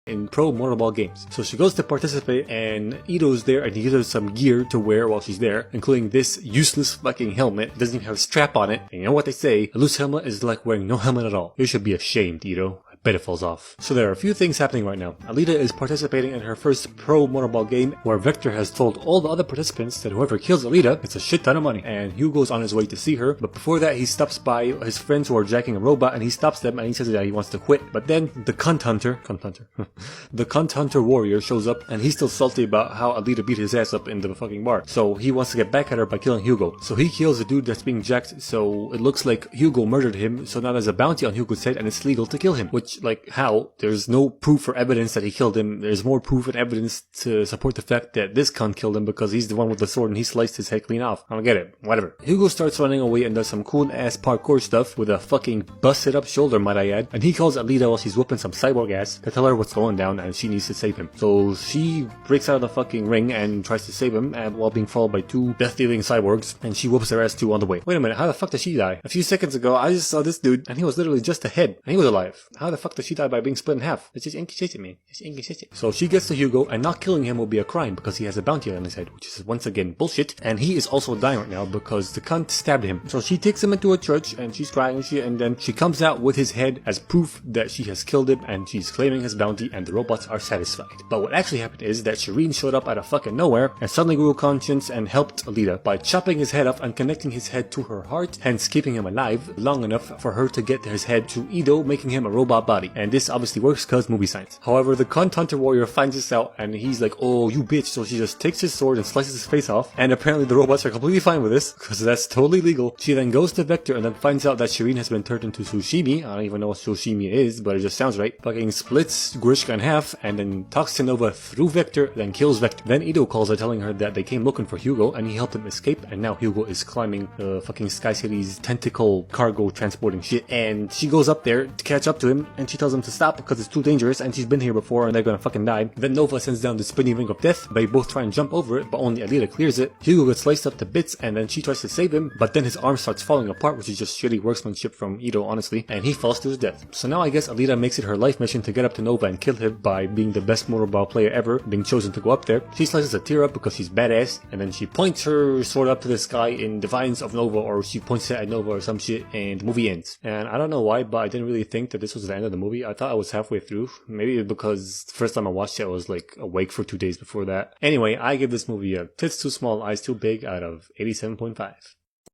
in pro motorball games. So she goes to participate and Ito's there and he gives her some gear to wear while she's there, including this useless fucking helmet. It doesn't even have a strap on it. And you know what they say? A loose helmet is like wearing no helmet at all. You should be ashamed, Ito. Bet it falls off. So there are a few things happening right now. Alita is participating in her first pro motorball game where Victor has told all the other participants that whoever kills Alita gets a shit ton of money. And Hugo's on his way to see her, but before that he stops by his friends who are jacking a robot and he stops them and he says that he wants to quit. But then the cunt hunter, the cunt hunter warrior shows up and he's still salty about how Alita beat his ass up in the fucking bar. So he wants to get back at her by killing Hugo. So he kills the dude that's being jacked, so it looks like Hugo murdered him, so now there's a bounty on Hugo's head and it's legal to kill him. Which, like, how? There's no proof or evidence that he killed him. There's more proof and evidence to support the fact that this cunt killed him because he's the one with the sword and he sliced his head clean off. I don't get it. Whatever. Hugo starts running away and does some cool ass parkour stuff with a fucking busted up shoulder, might I add. And he calls Alita while she's whooping some cyborg ass to tell her what's going down and she needs to save him. So she breaks out of the fucking ring and tries to save him and while being followed by two death-dealing cyborgs, and she whoops her ass too on the way. Wait a minute, how the fuck did she die? A few seconds ago I just saw this dude and he was literally just a head and he was alive. How the fuck did she die by being split in half? It's just inconsistent, man. It's inconsistent. So she gets to Hugo and not killing him will be a crime because he has a bounty on his head, which is once again bullshit. And he is also dying right now because the cunt stabbed him. So she takes him into a church and she's crying and shit, and then she comes out with his head as proof that she has killed him and she's claiming his bounty and the robots are satisfied. But what actually happened is that Shireen showed up out of fucking nowhere and suddenly grew conscience and helped Alita by chopping his head off and connecting his head to her heart, hence keeping him alive long enough for her to get his head to Ito, making him a robot body. And this obviously works because movie science. However, the cunt hunter warrior finds this out and he's like, oh, you bitch. So she just takes his sword and slices his face off, and apparently the robots are completely fine with this because that's totally legal. She then goes to Vector and then finds out that Shireen has been turned into sushimi. I don't even know what sushimi is, but it just sounds right. Fucking splits Grishka in half and then talks to Nova through Vector, then kills Vector. Then Ito calls her telling her that they came looking for Hugo and he helped them escape, and now Hugo is climbing the fucking Sky City's tentacle cargo transporting shit, and she goes up there to catch up to him and she tells him to stop because it's too dangerous and she's been here before and they're gonna fucking die. Then Nova sends down the spinning ring of death. They both try and jump over it, but only Alita clears it. Hugo gets sliced up to bits and then she tries to save him, but then his arm starts falling apart, which is just shitty workmanship from Ito, honestly, and he falls to his death. So now I guess Alita makes it her life mission to get up to Nova and kill him by being the best motorball player ever, being chosen to go up there. She slices a tear up because she's badass, and then she points her sword up to the sky in defiance of Nova, or she points it at Nova or some shit, and the movie ends. And I don't know why, but I didn't really think that this was the end of the movie. I thought I was halfway through. Maybe because the first time I watched it I was like awake for 2 days before that. Anyway, I give this movie a tits too small, eyes too big out of 87.5.